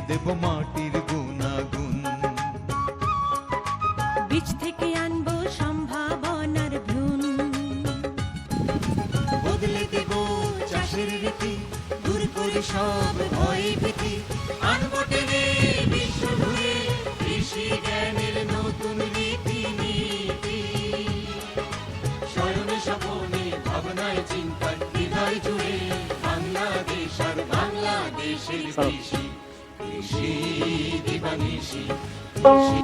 দেব মাটির গুণাগুণ। বীজ থেকে আনবো সম্ভাবনার ভ্রূণ, বদলে দেব চাষের রীতি, দূর করে সব ভয় ভীতি, আনবো টেনে বিশ্ব ঘুরে কৃষি জ্ঞানের নতুন রীতি নীতি। স্মরণে স্বপনে ভাবনায় চিন্তায় হৃদয় জুড়ে বাংলাদেশ আর বাংলাদেশের কৃষি, কৃষি দিবানিশি কৃষি।